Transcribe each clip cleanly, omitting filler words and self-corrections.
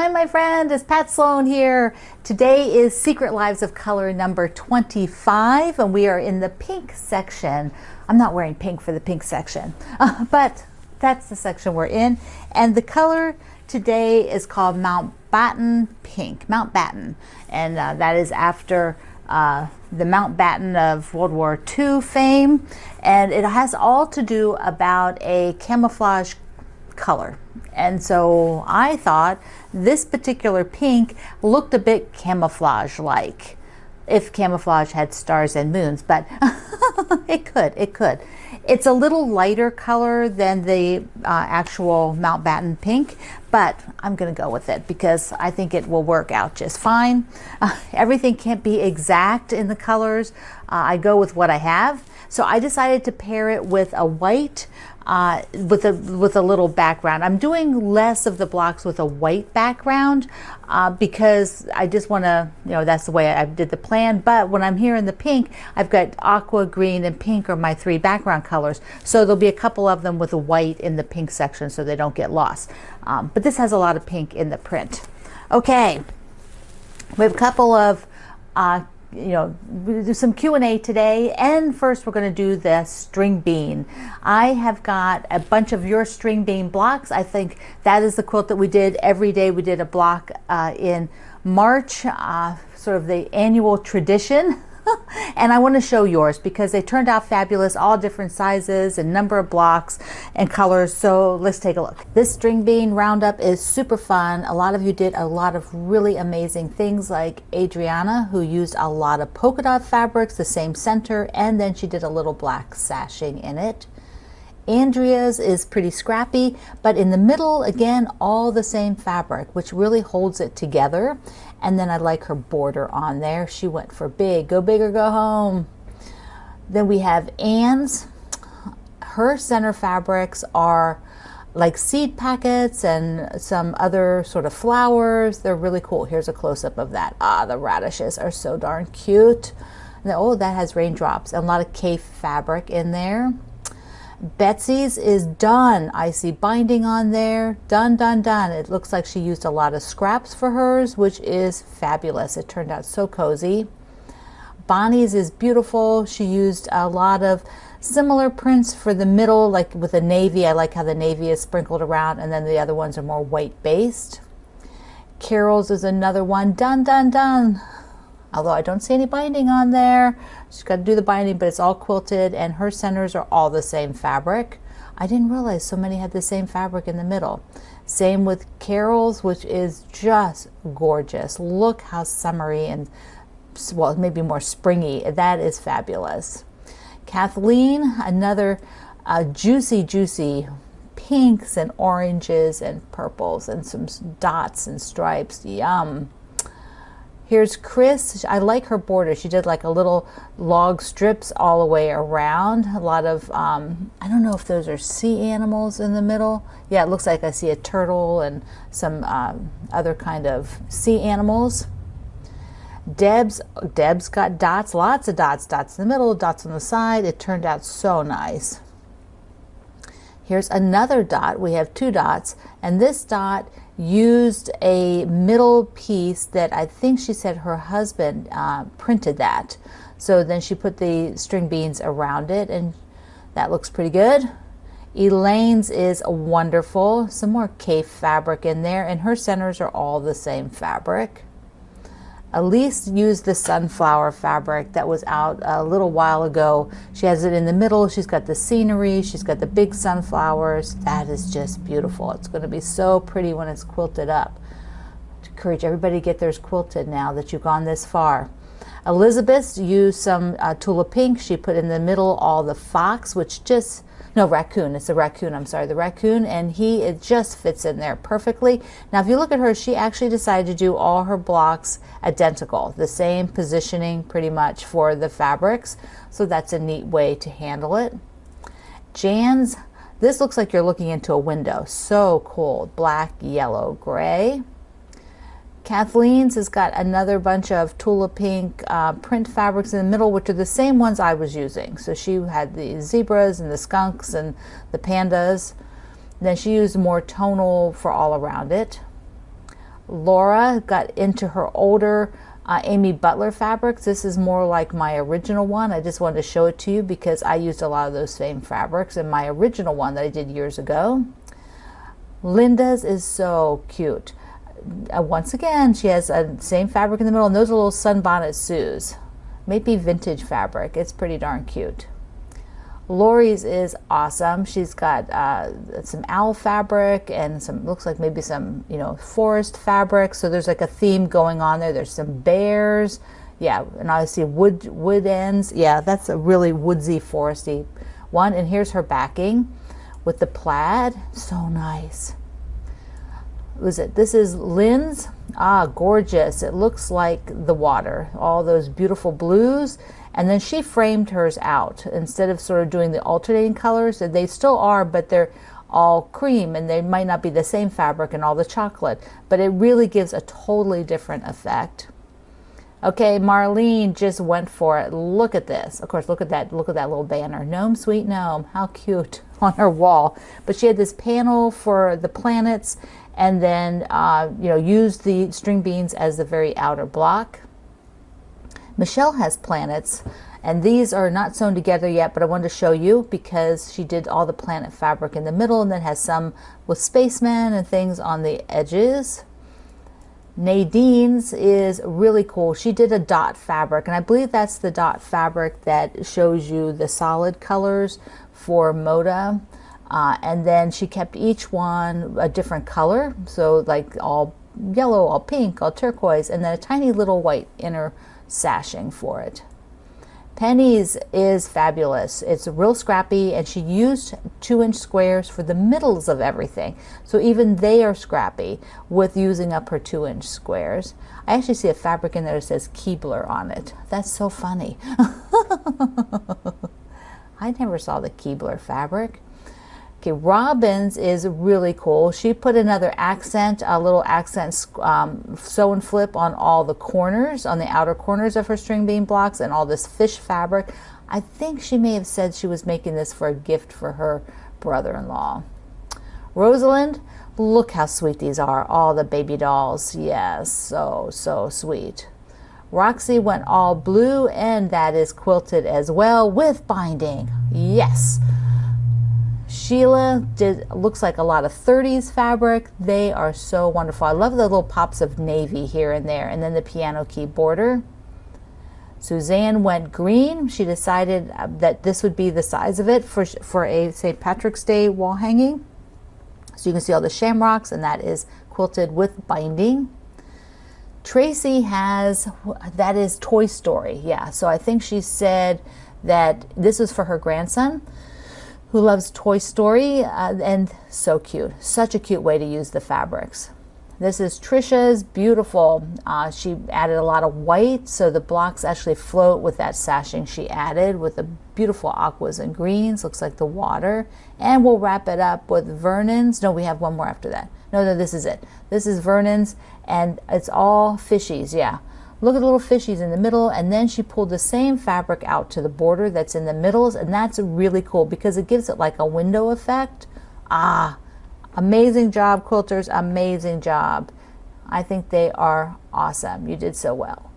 Hi my friend, it's Pat Sloan here. Today is Secret Lives of Color number 25 and we are in the pink section. I'm not wearing pink for the pink section, but that's the section we're in. And the color today is called Mountbatten Pink, Mountbatten. And that is after the Mountbatten of World War II fame. And it has all to do about a camouflage color. And so I thought this particular pink looked a bit camouflage-like, if camouflage had stars and moons, but it could. It's a little lighter color than the actual Mountbatten pink, but I'm gonna go with it because I think it will work out just fine. Everything can't be exact in the colors. I go with what I have. So I decided to pair it with a white with a little background. I'm doing less of the blocks with a white background because I just want to, that's the way I did the plan. But when I'm here in the pink, I've got aqua, green, and pink are my three background colors. So there'll be a couple of them with a white in the pink section so they don't get lost. But this has a lot of pink in the print. Okay, we have a couple of we do some Q&A today, and first we're going to do the string bean. I have got a bunch of your string bean blocks. I think that is the quilt that we did every day. We did a block in March, sort of the annual tradition. And I want to show yours because they turned out fabulous, all different sizes and number of blocks and colors. So let's take a look. This string bean roundup is super fun. A lot of you did a lot of really amazing things, like Adriana, who used a lot of polka dot fabrics, the same center, and then she did a little black sashing in it. Andrea's is pretty scrappy, but in the middle, again, all the same fabric, which really holds it together. And then I like her border on there. She went for big. Go big or go home. Then we have Anne's. Her center fabrics are like seed packets and some other sort of flowers. They're really cool. Here's a close-up of that. The radishes are so darn cute. And oh, that has raindrops and a lot of Kaffe fabric in there. Betsy's is done. I see binding on there. Done. It looks like she used a lot of scraps for hers, which is fabulous. It turned out so cozy. Bonnie's is beautiful. She used a lot of similar prints for the middle, like with the navy. I like how the navy is sprinkled around, and then the other ones are more white based. Carol's is another one. Done. Although I don't see any binding on there. She's got to do the binding, but it's all quilted, and her centers are all the same fabric. I didn't realize so many had the same fabric in the middle. Same with Carol's, which is just gorgeous. Look how summery and, well, maybe more springy. That is fabulous. Kathleen, another juicy pinks and oranges and purples and some dots and stripes. Yum. Here's Chris. I like her border. She did like a little log strips all the way around. A lot of, I don't know if those are sea animals in the middle. Yeah, it looks like I see a turtle and some other kind of sea animals. Deb's got dots, lots of dots. Dots in the middle, dots on the side. It turned out so nice. Here's another dot. We have two dots, and this dot used a middle piece that I think she said her husband printed that. So then she put the string beans around it, and that looks pretty good. Elaine's is wonderful. Some more Kaffe fabric in there, and her centers are all the same fabric. Elise used the sunflower fabric that was out a little while ago. She has it in the middle. She's got the scenery. She's got the big sunflowers. That is just beautiful. It's going to be so pretty when it's quilted up. I encourage everybody to get theirs quilted now that you've gone this far. Elizabeth used some Tula Pink. She put in the middle all the fox, which just, no, raccoon. It's the raccoon, I'm sorry, the raccoon, and it just fits in there perfectly. Now, if you look at her, she actually decided to do all her blocks identical, the same positioning pretty much for the fabrics, so that's a neat way to handle it. Jan's, this looks like you're looking into a window. So cool. Black, yellow, gray. Kathleen's has got another bunch of Tula Pink print fabrics in the middle, which are the same ones I was using. So she had the zebras and the skunks and the pandas. Then she used more tonal for all around it. Laura got into her older Amy Butler fabrics. This is more like my original one. I just wanted to show it to you because I used a lot of those same fabrics in my original one that I did years ago. Linda's is so cute. Once again, she has the same fabric in the middle, and those are little sunbonnet Sues. Maybe vintage fabric. It's pretty darn cute. Lori's is awesome. She's got some owl fabric and some, looks like maybe some, you know, forest fabric. So there's like a theme going on there. There's some bears. Yeah, and I see wood ends. Yeah, that's a really woodsy, foresty one. And here's her backing with the plaid. So nice. This is Lynn's. Ah, gorgeous. It looks like the water. All those beautiful blues. And then she framed hers out instead of sort of doing the alternating colors. They still are, but they're all cream, and they might not be the same fabric and all the chocolate, but it really gives a totally different effect. Okay, Marlene just went for it. Look at this. Of course, look at that little banner. Gnome, sweet gnome. How cute on her wall. But she had this panel for the planets, and then you know, used the string beans as the very outer block. Michelle has planets, and these are not sewn together yet, but I wanted to show you because she did all the planet fabric in the middle and then has some with spacemen and things on the edges. Nadine's is really cool. She did a dot fabric, and I believe that's the dot fabric that shows you the solid colors for Moda. And then she kept each one a different color, so like all yellow, all pink, all turquoise, and then a tiny little white inner sashing for it. Penny's is fabulous. It's real scrappy, and she used 2-inch squares for the middles of everything. So even they are scrappy with using up her 2-inch squares. I actually see a fabric in there that says Keebler on it. That's so funny. I never saw the Keebler fabric. Okay, Robin's is really cool. She put another accent, a little accent sew and flip on all the corners, on the outer corners of her string bean blocks, and all this fish fabric. I think she may have said she was making this for a gift for her brother-in-law. Rosalind, look how sweet these are, all the baby dolls. Yes, so sweet. Roxy went all blue, and that is quilted as well with binding. Yes. Sheila looks like a lot of 30s fabric. They are so wonderful. I love the little pops of navy here and there, and then the piano key border. Suzanne went green. She decided that this would be the size of it for a St. Patrick's Day wall hanging. So you can see all the shamrocks, and that is quilted with binding. Tracy has, that is Toy Story. Yeah, so I think she said that this was for her grandson, who loves Toy Story, and so cute. Such a cute way to use the fabrics. This is Trisha's, beautiful. She added a lot of white, so the blocks actually float with that sashing she added with the beautiful aquas and greens. Looks like the water. And we'll wrap it up with Vernon's. No, we have one more after that. No, this is it. This is Vernon's, and it's all fishies, yeah. Look at the little fishies in the middle, and then she pulled the same fabric out to the border that's in the middles, and that's really cool because it gives it like a window effect. Ah, amazing job, quilters, amazing job. I think they are awesome. You did so well.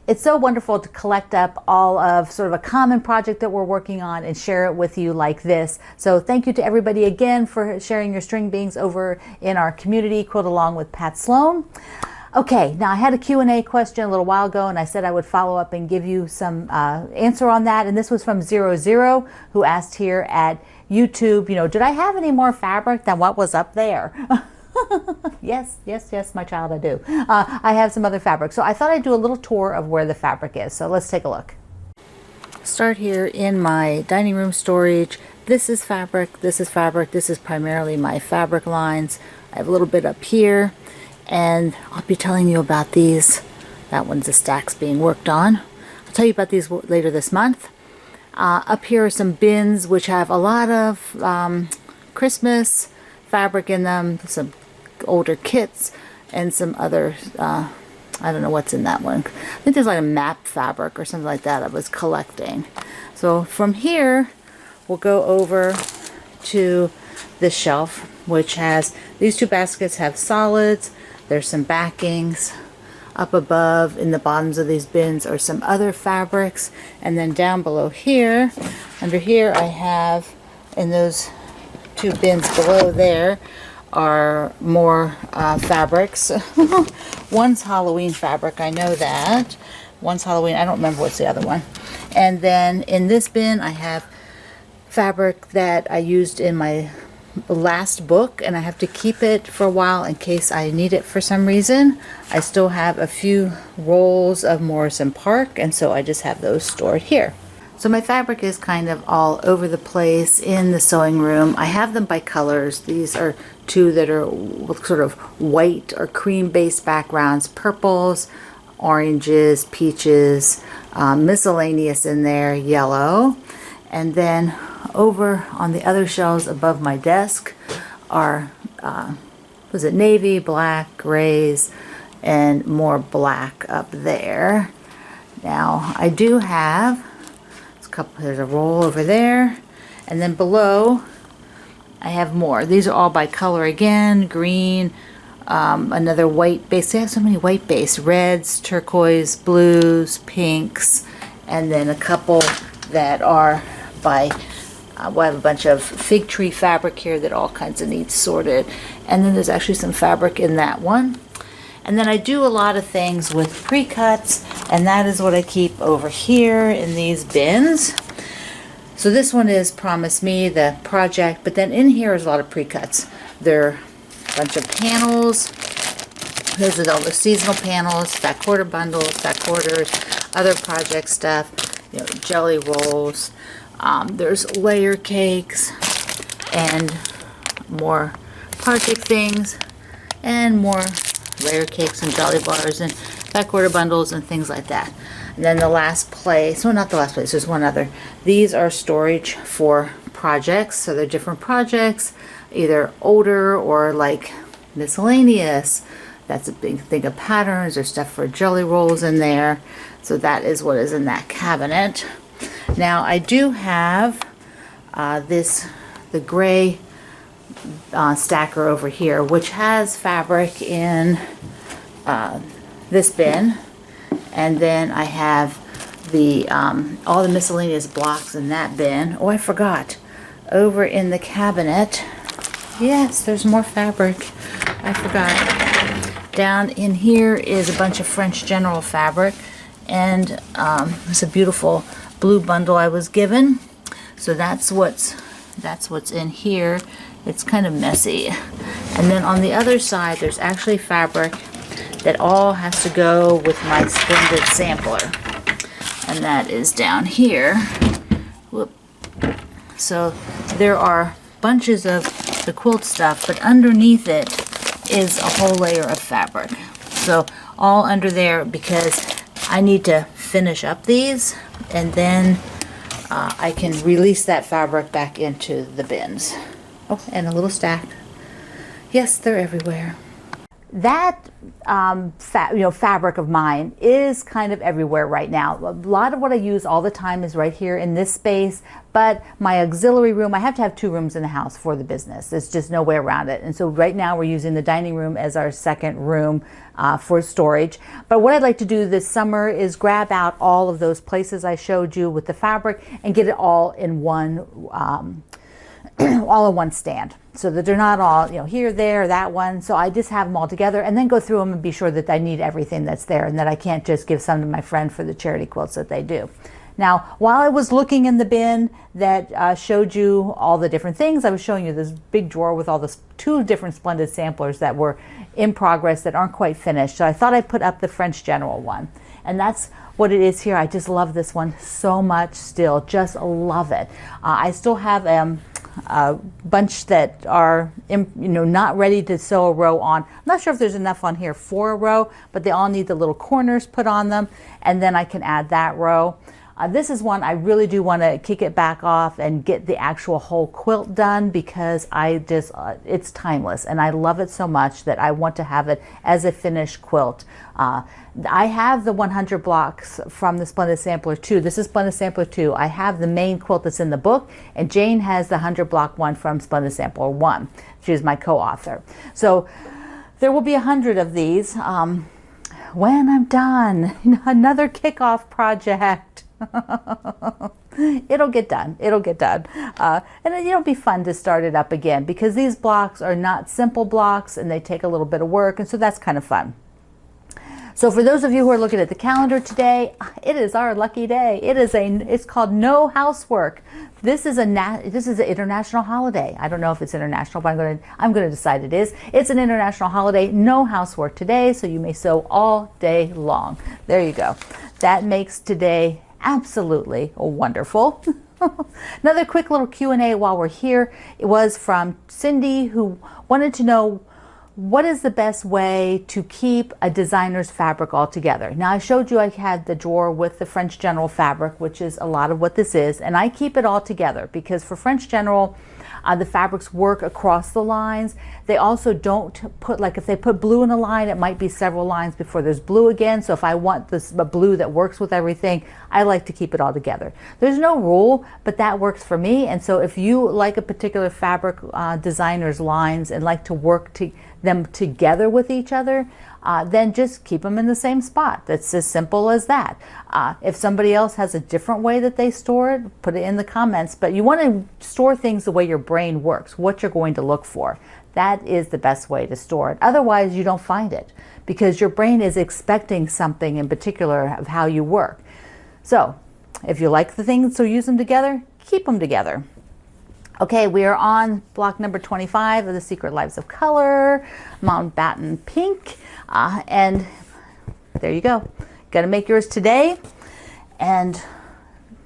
It's so wonderful to collect up all of sort of a common project that we're working on and share it with you like this. So thank you to everybody again for sharing your string beans over in our community, Quilt Along with Pat Sloan. Okay, now I had a Q&A question a little while ago, and I said I would follow up and give you some answer on that. And this was from 00, who asked here at YouTube, you know, did I have any more fabric than what was up there? Yes, my child, I do. I have some other fabric. So I thought I'd do a little tour of where the fabric is. So let's take a look. Start here in my dining room storage. This is fabric, this is fabric. This is primarily my fabric lines. I have a little bit up here. And I'll be telling you about these. That one's the stacks being worked on. I'll tell you about these later this month. Up here are some bins which have a lot of Christmas fabric in them, some older kits, and some other, I don't know what's in that one. I think there's like a map fabric or something like that I was collecting. So from here, we'll go over to this shelf, which has, these two baskets have solids. There's some backings. Up above in the bottoms of these bins are some other fabrics, and then down below here, under here, I have in those two bins below there are more fabrics. One's Halloween fabric, I know that. One's Halloween, I don't remember what's the other one. And then in this bin I have fabric that I used in my last book, and I have to keep it for a while in case I need it for some reason. I still have a few rolls of Morrison Park, and so I just have those stored here. So my fabric is kind of all over the place in the sewing room. I have them by colors. These are two that are sort of white or cream based backgrounds, purples, oranges, peaches, miscellaneous in there, yellow. And then over on the other shelves above my desk are, was it navy, black, grays, and more black up there. Now I do have a couple, there's a roll over there, and then below I have more. These are all by color again, green, another white base. They have so many white base, reds, turquoise, blues, pinks, and then a couple that are by well, I have a bunch of fig tree fabric here that all kinds of needs sorted, and then there's actually some fabric in that one. And then I do a lot of things with pre-cuts, and that is what I keep over here in these bins. So this one is Promise Me, the project, but then in here is a lot of pre-cuts. There are a bunch of panels. Those are all the seasonal panels, fat quarter bundles, fat quarters, other project stuff, you know, jelly rolls. There's layer cakes and more project things and more layer cakes and jelly bars and fat quarter bundles and things like that. And then the last place, well, not the last place, there's one other. These are storage for projects. So they're different projects, either older or like miscellaneous. That's a big thing of patterns. There's stuff for jelly rolls in there. So that is what is in that cabinet. Now I do have the gray stacker over here, which has fabric in this bin, and then I have the all the miscellaneous blocks in that bin. Oh, I forgot, over in the cabinet, yes, there's more fabric. I forgot. Down in here is a bunch of French General fabric, and it's a beautiful blue bundle I was given. So that's what's in here. It's kind of messy. And then on the other side there's actually fabric that all has to go with my Splendid sampler, and that is down here. Whoop. So there are bunches of the quilt stuff, but underneath it is a whole layer of fabric. So all under there, because I need to finish up these, and then I can release that fabric back into the bins. Oh, and a little stack. Yes, they're everywhere. That fabric of mine is kind of everywhere right now. A lot of what I use all the time is right here in this space, but my auxiliary room, I have to have 2 rooms in the house for the business. There's just no way around it. And so right now we're using the dining room as our second room for storage. But what I'd like to do this summer is grab out all of those places I showed you with the fabric and get it all in one all in one stand, so that they're not all, you know, here, there, that one. So I just have them all together and then go through them and be sure that I need everything that's there, and that I can't just give some to my friend for the charity quilts that they do. Now, while I was looking in the bin that showed you all the different things, I was showing you this big drawer with all the 2 different Splendid samplers that were in progress that aren't quite finished. So I thought I'd put up the French General one, and that's what it is here. I just love this one so much still, just love it. I still have a bunch that are not ready to sew a row on. I'm not sure if there's enough on here for a row, but they all need the little corners put on them, and then I can add that row. This is one I really do want to kick it back off and get the actual whole quilt done, because it's timeless and I love it so much that I want to have it as a finished quilt. I have the 100 blocks from the Splendid Sampler 2. This is Splendid Sampler 2. I have the main quilt that's in the book, and Jane has the 100 block one from Splendid Sampler 1. She is my co-author. So There will be 100 of these when I'm done. Another kickoff project. It'll get done. It'll get done. And it'll be fun to start it up again because these blocks are not simple blocks and they take a little bit of work. And so that's kind of fun. So for those of you who are looking at the calendar today, it is our lucky day. It's called No Housework. This is an international holiday. I don't know if it's international, but I'm going to decide it is. It's an international holiday. No housework today, so you may sew all day long. There you go. That makes today absolutely wonderful. Another quick little Q&A while we're here. It was from Cindy, who wanted to know, what is the best way to keep a designer's fabric all together? Now I showed you I had the drawer with the French General fabric, which is a lot of what this is, and I keep it all together because for French General, the fabrics work across the lines. They also don't put, like if they put blue in a line, it might be several lines before there's blue again. So if I want this blue that works with everything, I like to keep it all together. There's no rule, but that works for me. And so if you like a particular fabric designer's lines and like to work them together with each other, then just keep them in the same spot. That's as simple as that. If somebody else has a different way that they store it, put it in the comments. But you want to store things the way your brain works, what you're going to look for. That is the best way to store it. Otherwise, you don't find it because your brain is expecting something in particular of how you work. So if you like the things, so use them together, keep them together. Okay, we are on block number 25 of the Secret Lives of Color. I'm on Batten Pink, and there you go. Got to make yours today, and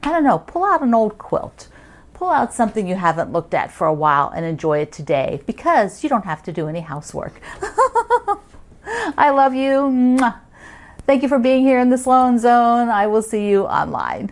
I don't know, pull out an old quilt. Pull out something you haven't looked at for a while and enjoy it today because you don't have to do any housework. I love you. Mwah. Thank you for being here in the Sloan Zone. I will see you online.